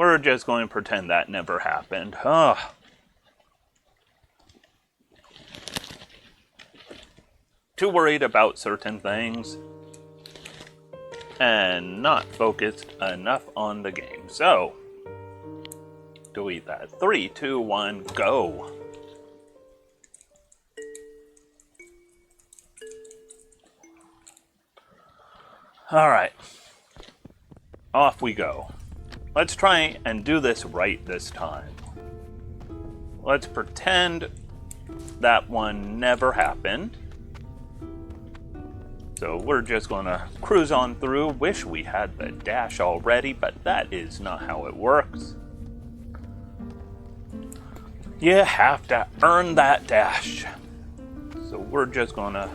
We're just going to pretend that never happened. Ugh. Too worried about certain things and not focused enough on the game. So, delete that. 3, 2, 1, go. Alright. Off we go. Let's try and do this right this time. Let's pretend that one never happened. So we're just going to cruise on through. Wish we had the dash already, but that is not how it works. You have to earn that dash. So we're just going to...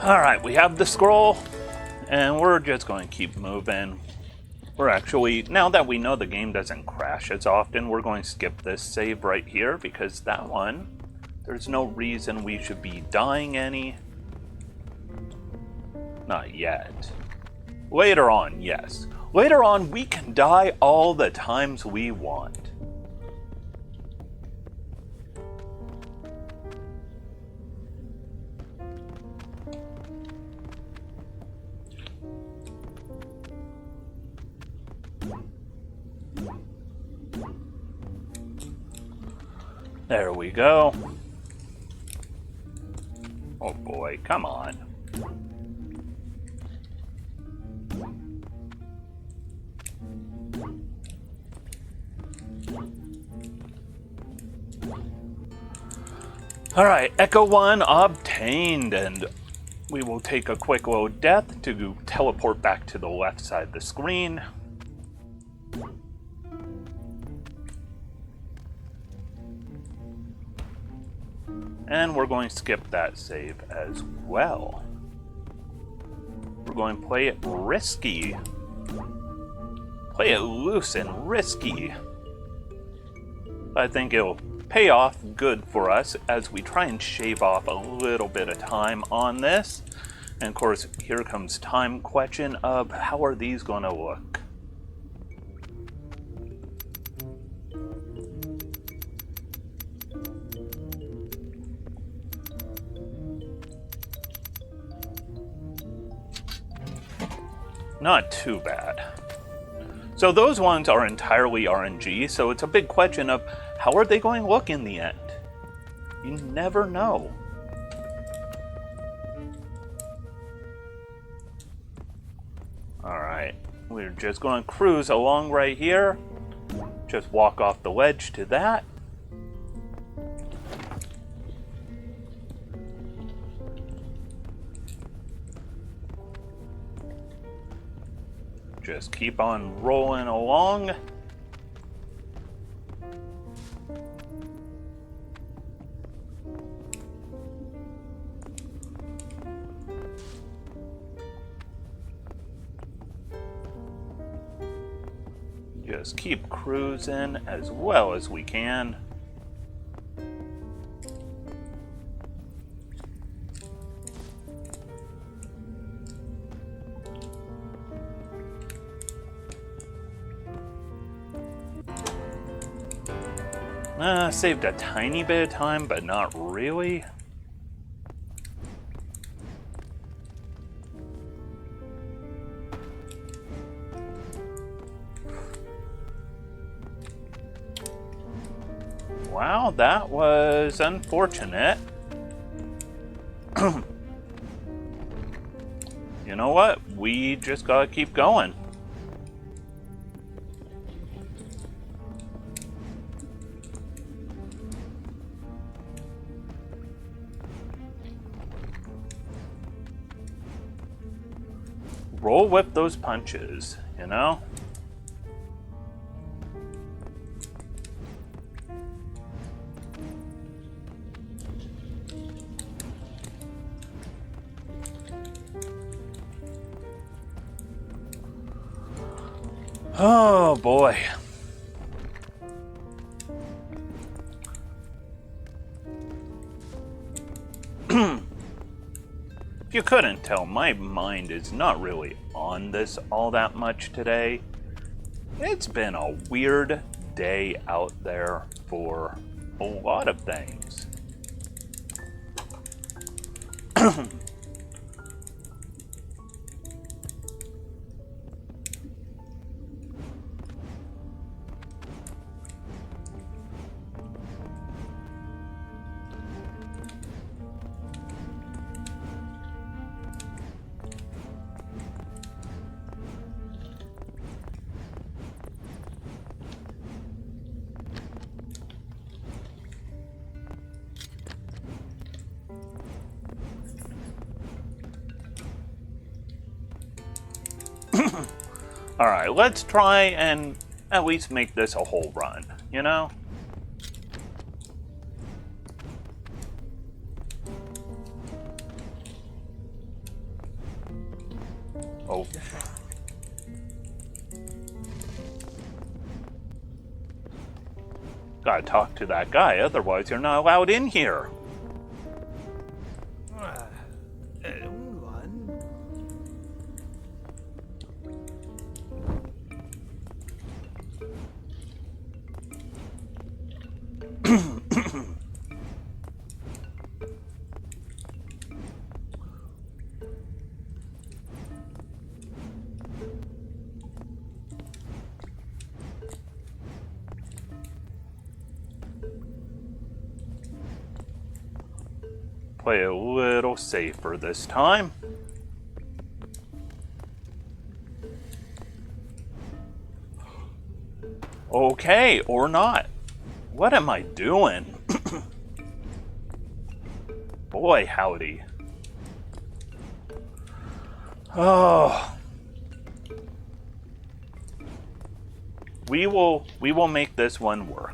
Alright, we have the scroll, and we're just going to keep moving. We're actually, now that we know the game doesn't crash as often, we're going to skip this save right here, because that one, there's no reason we should be dying any. Not yet. Later on, yes. Later on, we can die all the times we want. There we go. Oh boy, come on. Alright, Echo 1 obtained, and we will take a quick little death to teleport back to the left side of the screen. And we're going to skip that save as well. We're going to play it risky. Play it loose and risky. I think it'll pay off good for us as we try and shave off a little bit of time on this. And of course, here comes time question of how are these going to look? Not too bad. So those ones are entirely RNG, so it's a big question of how are they going to look in the end? You never know. Alright, we're just going to cruise along right here. Just walk off the ledge to that. Just keep on rolling along. Just keep cruising as well as we can. Saved a tiny bit of time, but not really. Wow, that was unfortunate. You know what? We just gotta keep going. Roll with those punches, you know? Oh boy. If you couldn't tell, my mind is not really on this all that much today. It's been a weird day out there for a lot of things. Alright, let's try and at least make this a whole run, you know? Oh. Gotta talk to that guy, otherwise you're not allowed in here. Play a little safer this time. Okay, or not. What am I doing? Boy, howdy. Oh. We will make this one work.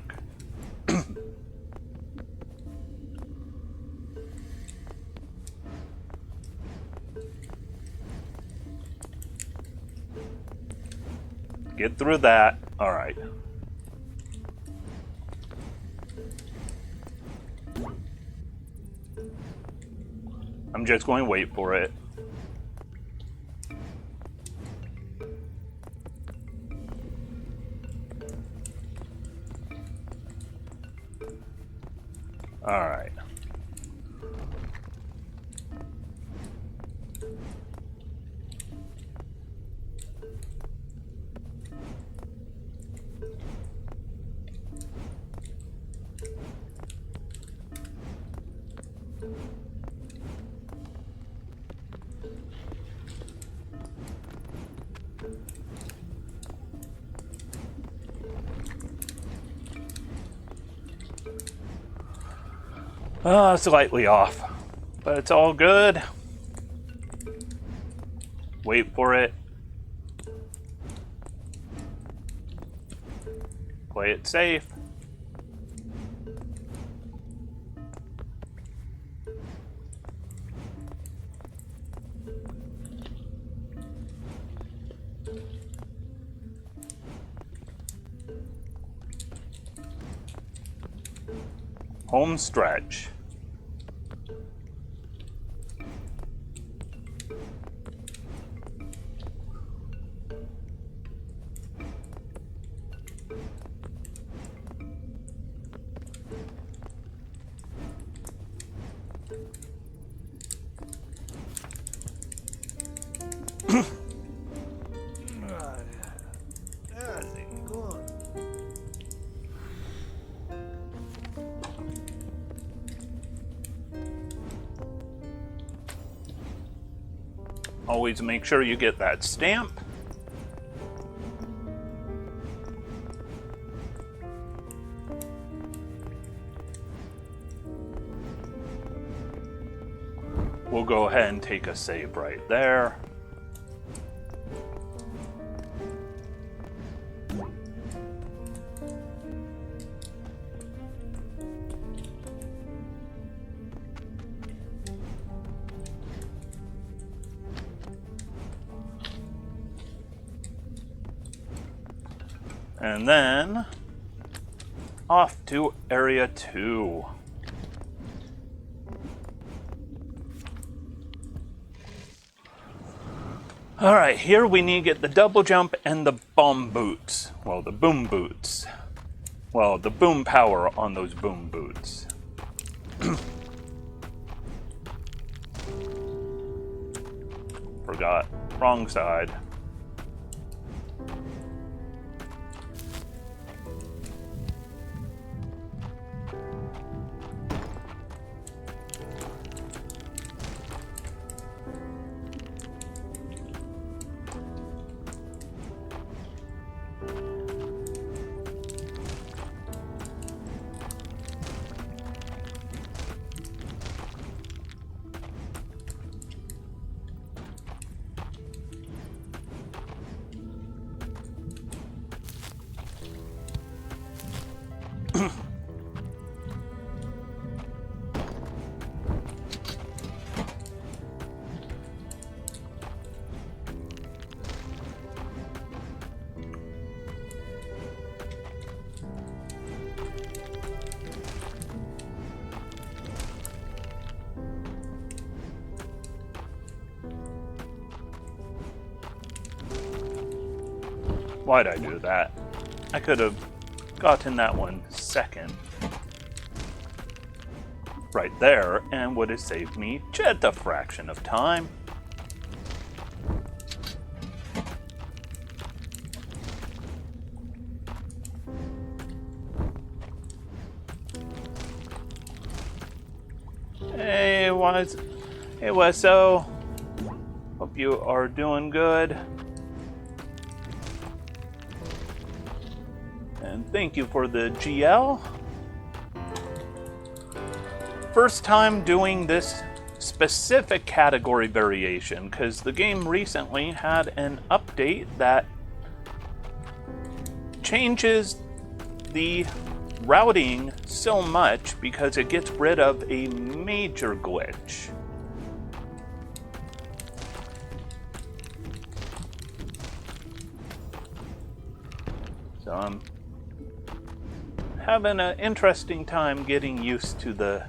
Get through that. All right. I'm just going to wait for it. All right. Slightly off, but it's all good. Wait for it. Play it safe. Home stretch. Always make sure you get that stamp. We'll go ahead and take a save right there. And then off to Area 2. Alright, here we need to get the double jump and the bomb boots. Well, the boom boots. Well, the boom power on those boom boots. Forgot. Wrong side. Why'd I do that? I could have gotten that one second. Right there, and would have saved me just a fraction of time. Hey, Wesso. Hope you are doing good. And thank you for the GL. First time doing this specific category variation, because the game recently had an update that changes the routing so much because it gets rid of a major glitch. So I'm having an interesting time getting used to the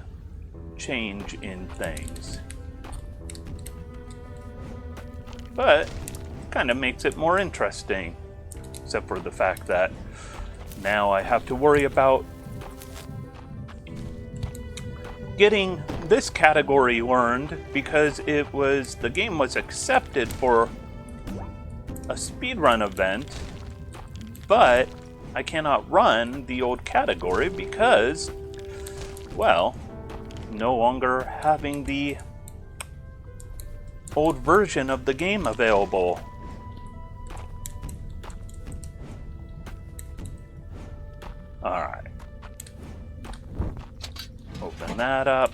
change in things. But kind of makes it more interesting, except for the fact that now I have to worry about getting this category learned because the game was accepted for a speedrun event, but I cannot run the old category because, well, no longer having the old version of the game available. Alright. Open that up.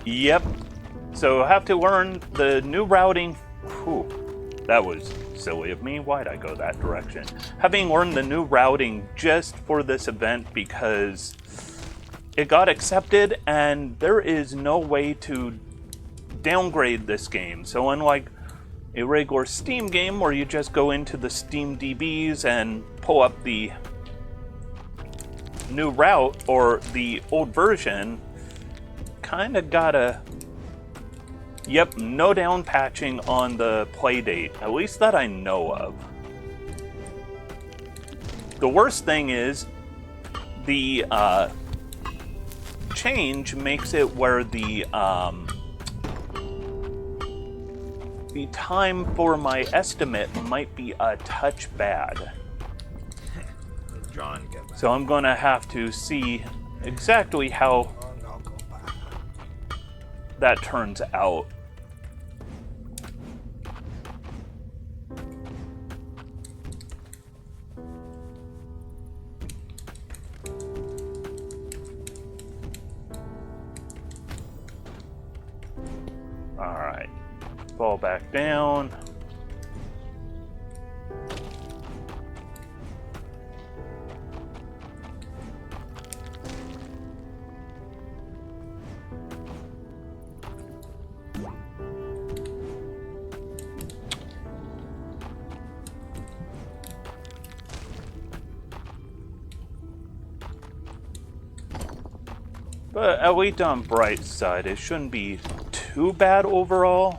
Yep. So I have to learn the new routing. Whew, that was silly of me. Why'd I go that direction? Having learned the new routing just for this event because it got accepted and there is no way to downgrade this game. So unlike a regular Steam game where you just go into the Steam DBs and pull up the new route or the old version, kind of gotta... Yep, no down patching on the play date, at least that I know of. The worst thing is the change makes it where the time for my estimate might be a touch bad. So I'm gonna have to see exactly how that turns out. Fall back down. But at least on bright side, it shouldn't be too bad overall.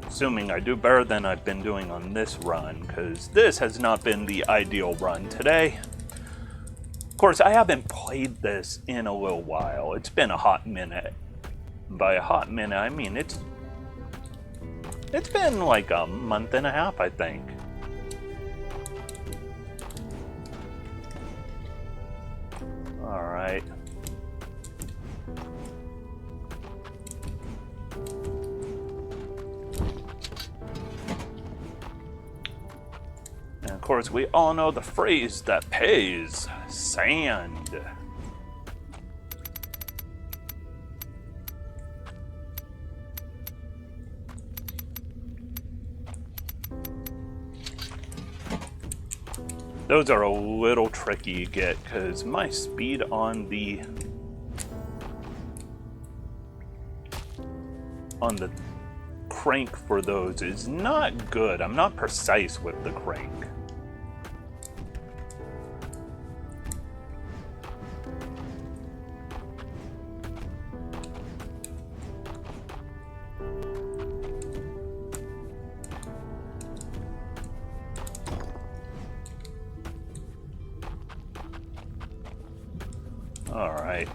Assuming I do better than I've been doing on this run, because this has not been the ideal run today. Of course, I haven't played this in a little while. It's been a hot minute. By a hot minute, I mean it's been like a month and a half, I think. Alright. And of course, we all know the phrase that pays: sand. Those are a little tricky to get because my speed on the crank for those is not good. I'm not precise with the crank. All right.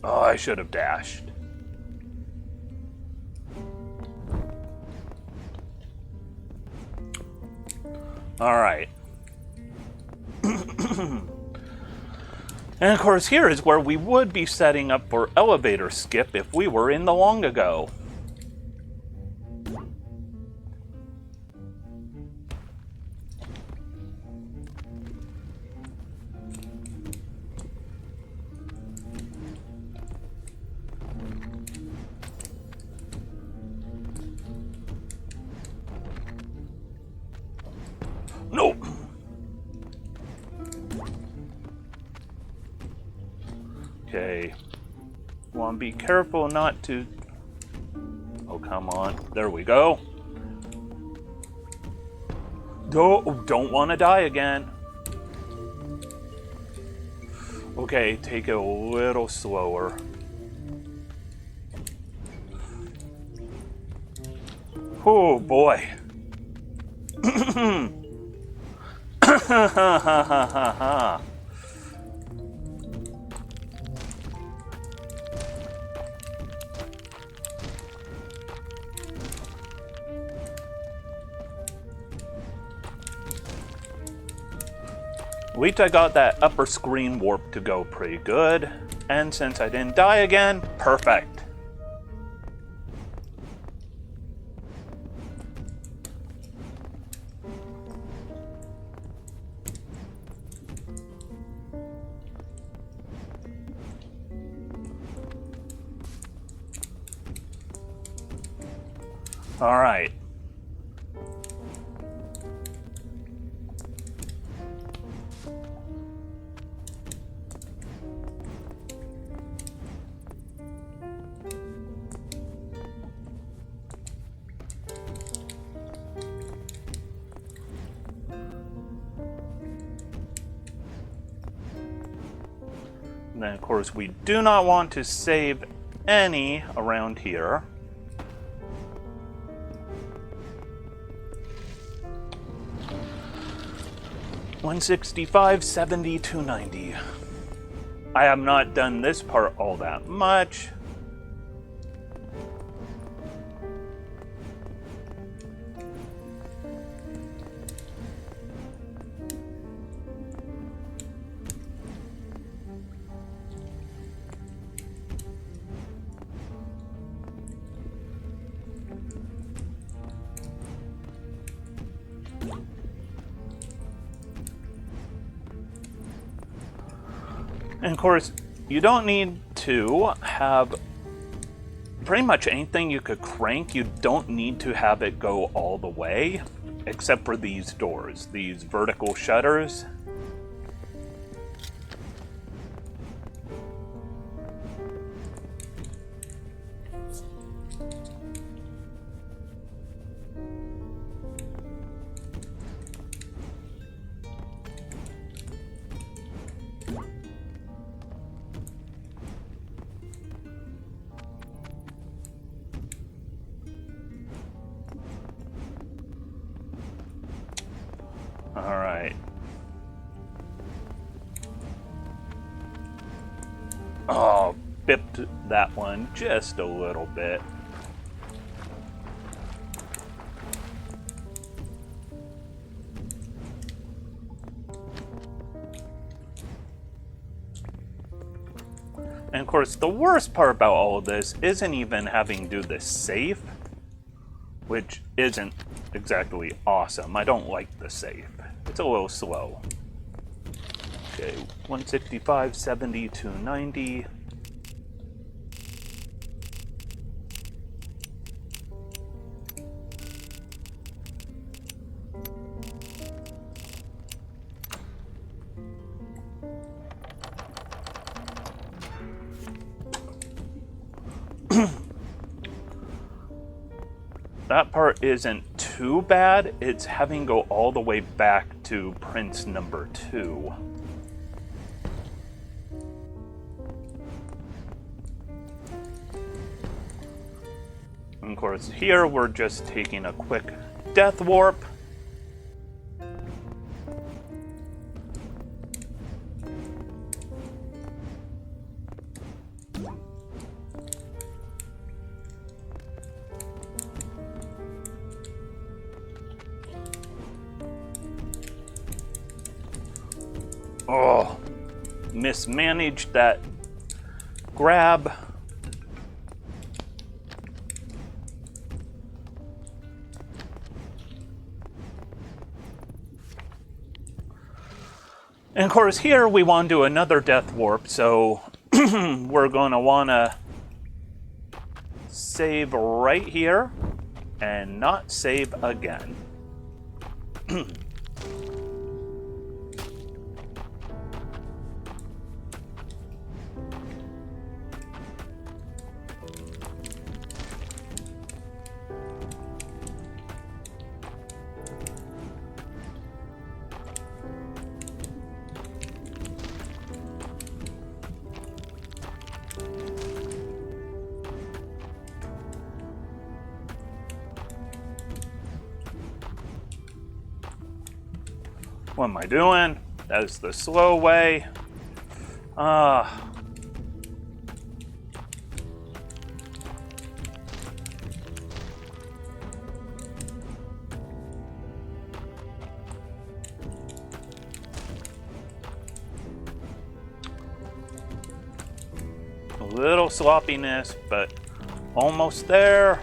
Oh, I should have dashed. All right. And of course, here is where we would be setting up for elevator skip if we were in the long ago. No! Okay. Want to be careful not to... Oh, come on. There we go. Don't want to die again. Okay, take it a little slower. Oh, boy. Ha ha ha ha ha. At least I got that upper screen warp to go pretty good. And since I didn't die again, perfect. All right. And then, of course, we do not want to save any around here. $165, $70, $290. I have not done this part all that much. And of course, you don't need to have pretty much anything you could crank. You don't need to have it go all the way, except for these doors, these vertical shutters. Alright. Oh, bipped that one just a little bit. And of course, the worst part about all of this isn't even having to do this safe, which isn't exactly awesome. I don't like the safe. It's a little slow. Okay, 165, 70, 290. That part isn't too bad. It's having to go all the way back to Prince number 2. And of course, here we're just taking a quick death warp. Oh, mismanaged that grab. And of course here we want to do another death warp, so we're going to want to save right here and not save again. What am I doing? That's the slow way. A little sloppiness, but almost there.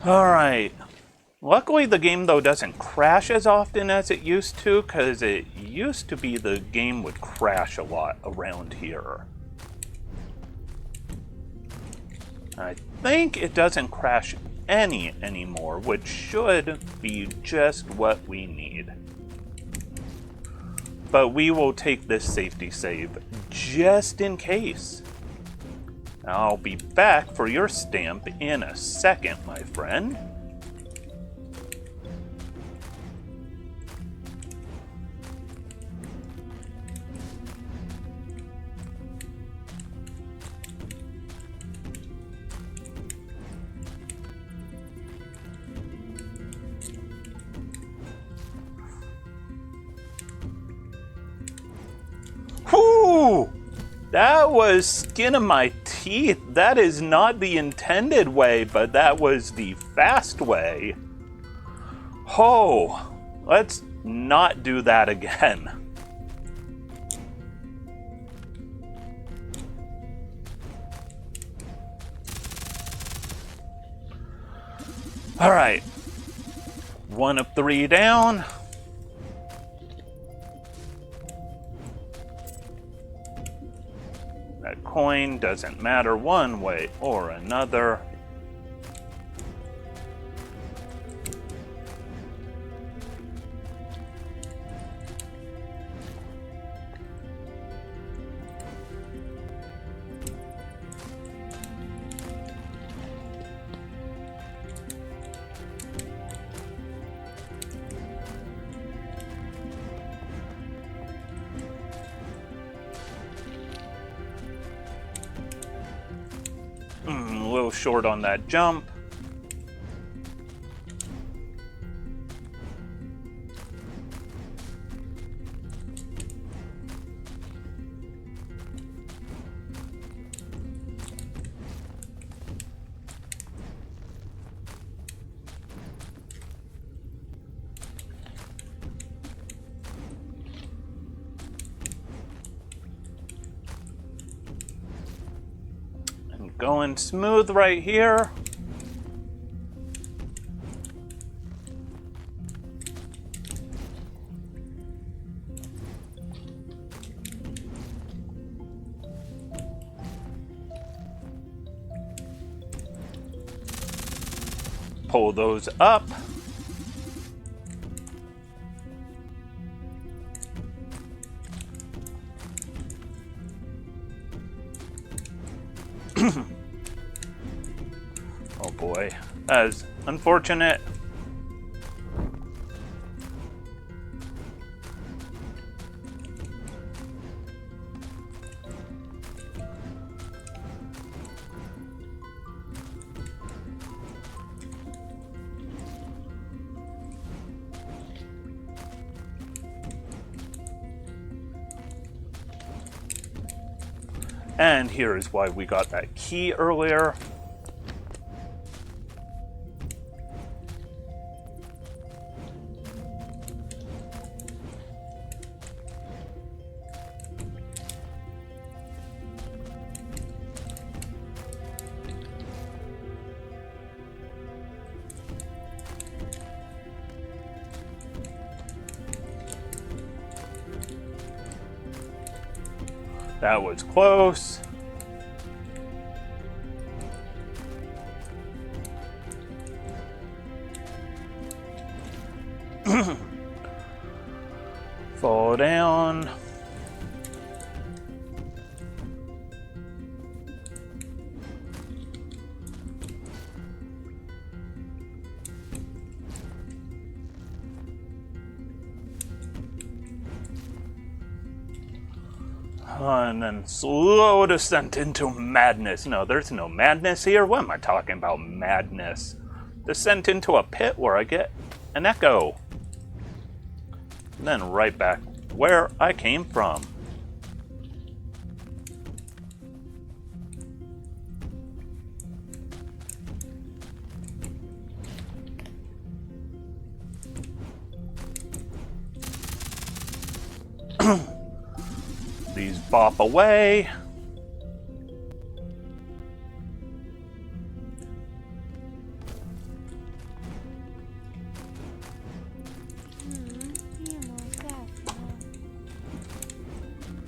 Alright. Luckily the game though doesn't crash as often as it used to, because it used to be the game would crash a lot around here. I think it doesn't crash anymore, which should be just what we need. But we will take this safety save just in case. I'll be back for your stamp in a second, my friend. Whoo! That was skin of my teeth. That is not the intended way, but that was the fast way. Oh, let's not do that again. All right, 1 of 3 down. That coin doesn't matter one way or another. A little short on that jump. Going smooth right here. Pull those up. Oh boy, that's unfortunate. And here is why we got that key earlier. That was close. Fall down. And then slow descent into madness. No, there's no madness here. What am I talking about? Madness. Descent into a pit where I get an echo. And then right back where I came from. These bop away.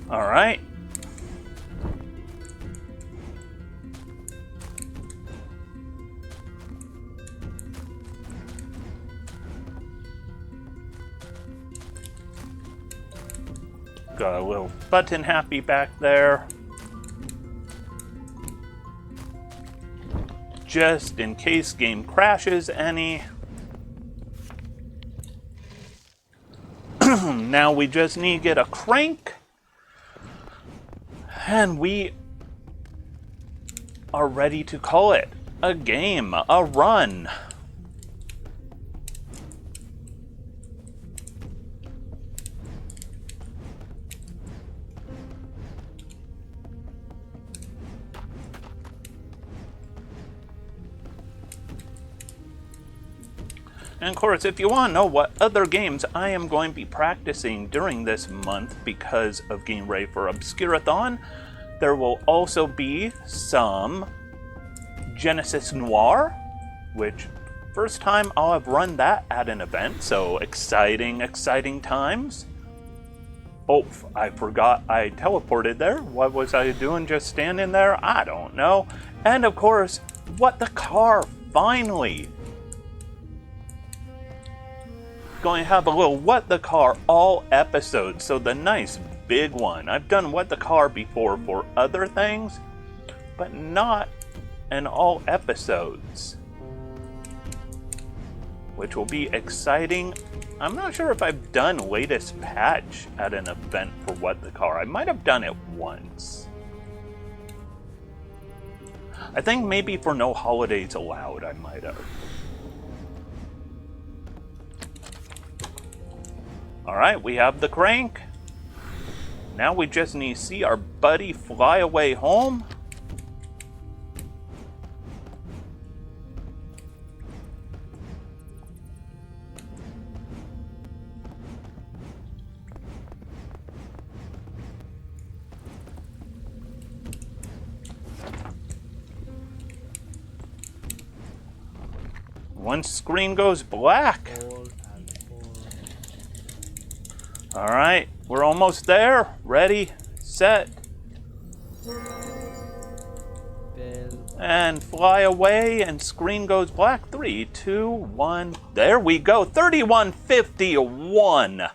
All right. Got a little button happy back there. Just in case game crashes any. Now we just need to get a crank. And we are ready to call it a game, a run. And of course, if you want to know what other games I am going to be practicing during this month because of getting ready for Obscurathon, there will also be some Genesis Noir, which first time I'll have run that at an event, so exciting, exciting times. Oh, I forgot I teleported there. What was I doing just standing there? I don't know. And of course, What the Car, finally! Going to have a little What the Car all episode, so the nice big one. I've done What the Car before for other things, but not in all episodes, which will be exciting. I'm not sure if I've done latest patch at an event for What the Car. I might have done it once. I think maybe for No Holidays Allowed I might have. Alright, we have the crank. Now we just need to see our buddy fly away home. Once screen goes black. Alright, we're almost there. Ready, set, and fly away, and screen goes black. 3, 2, 1. There we go. 3151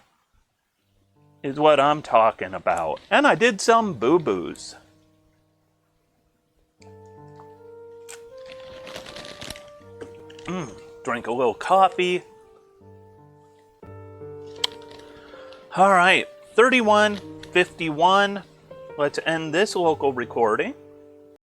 is what I'm talking about. And I did some boo-boos. Drink a little coffee. Alright, 3151. Let's end this local recording.